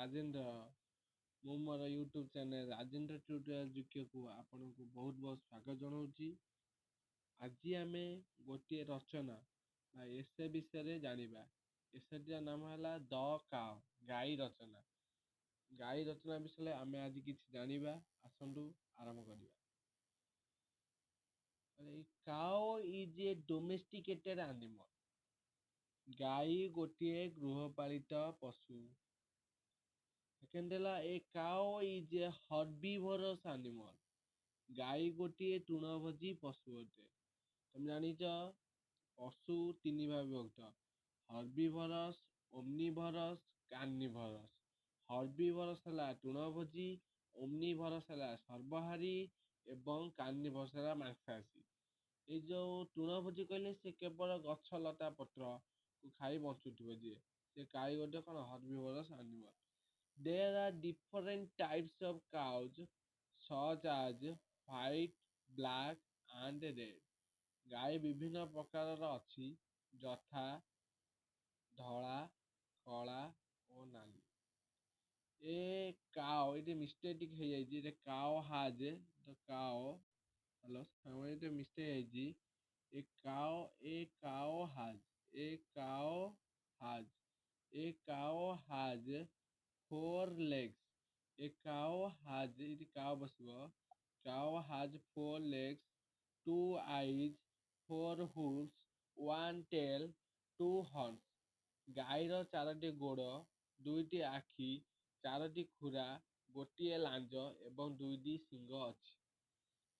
ରାଜେନ୍ଦ୍ର। ମୁଁ ମୋର YouTube channel Rajendra tutorial ଯୁକ୍ୟକୁ ଆପଣଙ୍କୁ ବହୁତ ବହୁତ ସ୍ୱାଗତ ଜଣାଉଛି। ଆଜି ଆମେ ଗୋଟିଏ ରଚନା ବା ଏସେ ବିଷୟରେ ଜାଣିବା। ଏସେଟିର ନାମ ହେଲା ଦ କାଓ, ଗାଈ ରଚନା। ଗାଈ ରଚନା ବିଷୟରେ ଆମେ ଆଜି କିଛି ଜାଣିବା। ଆସନ୍ତୁ ଆରମ୍ଭ କରିବା। Cow is a domesticated animal. ଗାଈ ଗୋଟିଏ ଗୃହପାଳିତ ପଶୁ। ସେକେଣ୍ଡ ହେଲା a cow is a herbivorous animal. ଗାଈ ଗୋଟିଏ ତୃଣଭୋଜୀ ପଶୁ ଅଟେ। ତମେ ଜାଣିଛ ପଶୁ ତିନି ଭାଗ ବିଭକ୍ତ: ହର୍ବିଭୋରସ୍, ଓମ୍ନିଭୋରସ୍, କାର୍ନିଭୋରସ୍। ହର୍ବିଭୋରସ୍ ହେଲା ତୃଣଭୋଜୀ, ଓମ୍ନିଭୋରସ୍ ହେଲା ସର୍ବହାରୀ ଏବଂ କାର୍ନିଭୋରସ୍ ହେଲା ମାଂସାଶୀ। ଏଇ ଯୋଉ ତୃଣଭୋଜୀ କହିଲେ ସେ କେବଳ ଗଛ ଲତା ପତ୍ର କୁ ଖାଇ ବଞ୍ଚୁଥିବ ଯିଏ, ସେ ଗାଈ ଗୋଟେ କଣ ହର୍ବିଭୋରସ୍ animal. There are different types of cows such as white, black and red. ଗାଈ ବିଭିନ୍ନ ପ୍ରକାରର ଅଛି, ଯଥା ଧଳା, କଳା ଓ ନାଲି। ଏ କାଓ, ଏଠି ମିଷ୍ଟେକ୍ ଟିକେ ହେଇଯାଇଛି। A cow has the cow, hello ଏଠି ମିଷ୍ଟେକ୍ ହେଇଛି। A cow has 4 legs. A cow has, ଏଠି cow ବସିବ, cow has 4 legs, 2 eyes, 4 hooves, 1 tail, 2 horns. ଗାଈର 4ଟି ଗୋଡ଼, 2ଟି ଆଖି, 4ଟି ଖୁରା, ଗୋଟିଏ ଲାଞ୍ଜ ଏବଂ 2ଟି ଶିଙ୍ଗ ଅଛି।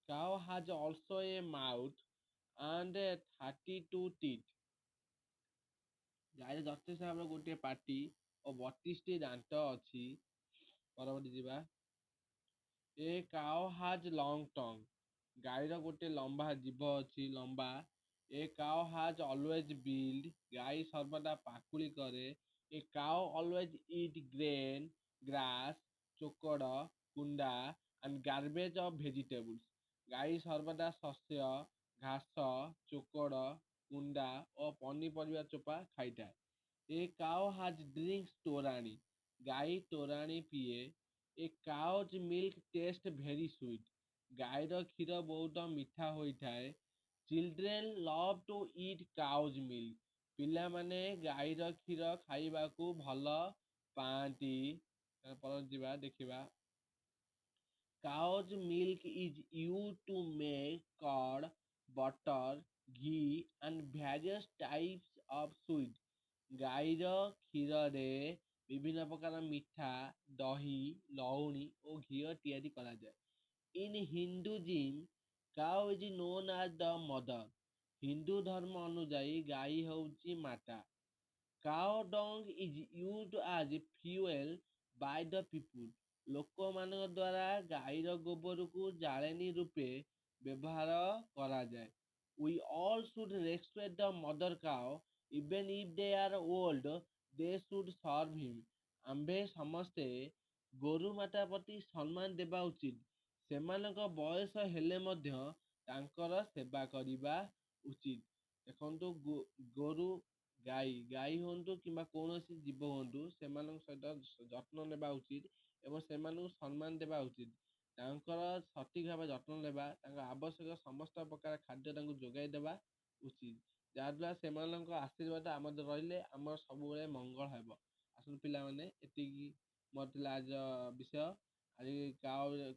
Cow has also a mouth and 32 teeth. ଗାଈର ଯଥେଷ୍ଟ ଭାବରେ ଗୋଟିଏ ପାଟି ଓ 32ଟି ଦାନ୍ତ ଅଛି। ପରବର୍ତ୍ତୀ ଯିବା। ଏ କାଓ ହାଜ୍ ଲଙ୍ଗ ଟଙ୍ଗ। ଗାଈର ଗୋଟେ ଲମ୍ବା ଜିଭ ଅଛି, ଲମ୍ବା। ଏ କାଓ ହାଜ୍ ଅଲୱେଜ୍ ବିଲ୍ଡ। ଗାଈ ସର୍ବଦା ପାକୁଳି କରେ। ଏ କାଓ ଅଲୱେଜ୍ ଇଟ୍ ଗ୍ରେନ୍, ଗ୍ରାସ୍, ଚୋକଡ଼, କୁଣ୍ଡା ଆଣ୍ଡ ଗାର୍ବେଜ୍ ଅଫ୍ ଭେଜିଟେବୁଲ୍ସ। ଗାଈ ସର୍ବଦା ଶସ୍ୟ, ଘାସ, ଚୋକଡ଼, କୁଣ୍ଡା ଓ ପନିପରିବା ଚୋପା ଖାଇଥାଏ। ଏ କାଓ ହାଜ୍ ଡ୍ରିଙ୍କ୍ସ ତୋରାଣି। ଗାଈ ତୋରାଣି ପିଏ। ଏ କାଓଜ୍ ମିଲ୍କ ଟେଷ୍ଟ ଭେରି ସୁଇଟ୍। ଗାଈର କ୍ଷୀର ବହୁତ ମିଠା ହୋଇଥାଏ। ଚିଲଡ୍ରେନ୍ ଲଭ୍ ଟୁ ଇଟ୍ କାଓଜ୍ ମିଲ୍କ। ପିଲାମାନେ ଗାଈର କ୍ଷୀର ଖାଇବାକୁ ଭଲ ପାଆନ୍ତି। ଯିବା ଦେଖିବା। Cow's milk is used to make curd, butter, ghee and various types of sweet. ଗାଈର କ୍ଷୀରରେ ବିଭିନ୍ନ ପ୍ରକାର ମିଠା, ଦହି, ଲହୁଣୀ ଓ ଘିଅ ତିଆରି କରାଯାଏ। In Hinduism, cow is known as the mother. Hindu ଧର୍ମ ଅନୁଯାୟୀ ଗାଈ ହେଉଛି ମାତା। Cow dung is used as fuel by the people. ଲୋକମାନଙ୍କ ଦ୍ୱାରା ଗାଈର ଗୋବରକୁ ଜାଳେଣୀ ରୂପେ ବ୍ୟବହାର କରାଯାଏ। We all should respect the mother cow. Even if they are old, they should serve him. ଆମ୍ଭେ ସମସ୍ତେ ଗୋରୁ ମାତା ପ୍ରତି ସମ୍ମାନ ଦେବା ଉଚିତ। ସେମାନଙ୍କ ବୟସ ହେଲେ ମଧ୍ୟ ତାଙ୍କର ସେବା କରିବା ଉଚିତ। ଦେଖନ୍ତୁ ଗୋରୁ, ଗାଈ ହୁଅନ୍ତୁ କିମ୍ବା କୌଣସି ଜୀବ ହୁଅନ୍ତୁ, ସେମାନଙ୍କ ସହିତ ଯତ୍ନ ନେବା ଉଚିତ ଏବଂ ସେମାନଙ୍କୁ ସମ୍ମାନ ଦେବା ଉଚିତ। ତାଙ୍କର ସଠିକ୍ ଭାବେ ଯତ୍ନ ନେବା, ତାଙ୍କ ଆବଶ୍ୟକ ସମସ୍ତ ପ୍ରକାର ଖାଦ୍ୟ ତାଙ୍କୁ ଯୋଗାଇ ଦେବା ଉଚିତ। ଯାହାଦ୍ୱାରା ସେମାନଙ୍କ ଆଶୀର୍ବାଦ ଆମର ରହିଲେ ଆମର ସବୁବେଳେ ମଙ୍ଗଳ ହେବ। ଆସନ୍ତୁ ପିଲାମାନେ, ଏତିକି ମୋର ଥିଲା ଆଜିର ବିଷୟ। ଆଜି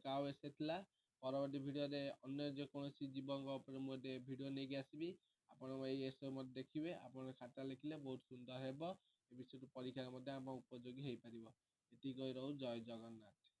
କାଓ ଏସେ ଥିଲା। ପରବର୍ତ୍ତୀ ଭିଡ଼ିଓରେ ଅନ୍ୟ ଯେକୌଣସି ଜୀବଙ୍କ ଉପରେ ମୁଁ ଗୋଟେ ଭିଡ଼ିଓ ନେଇକି ଆସିବି। ଆପଣ ଏଇ ଏସେ ମଧ୍ୟ ଦେଖିବେ। ଆପଣ ଖାତା ଲେଖିଲେ ବହୁତ ସୁନ୍ଦର ହେବ। ଏ ବିଷୟକୁ ପରୀକ୍ଷାରେ ମଧ୍ୟ ଆମ ଉପଯୋଗୀ ହେଇପାରିବ। ଏତିକି କହି ରହୁଛି। ଜୟ ଜଗନ୍ନାଥ।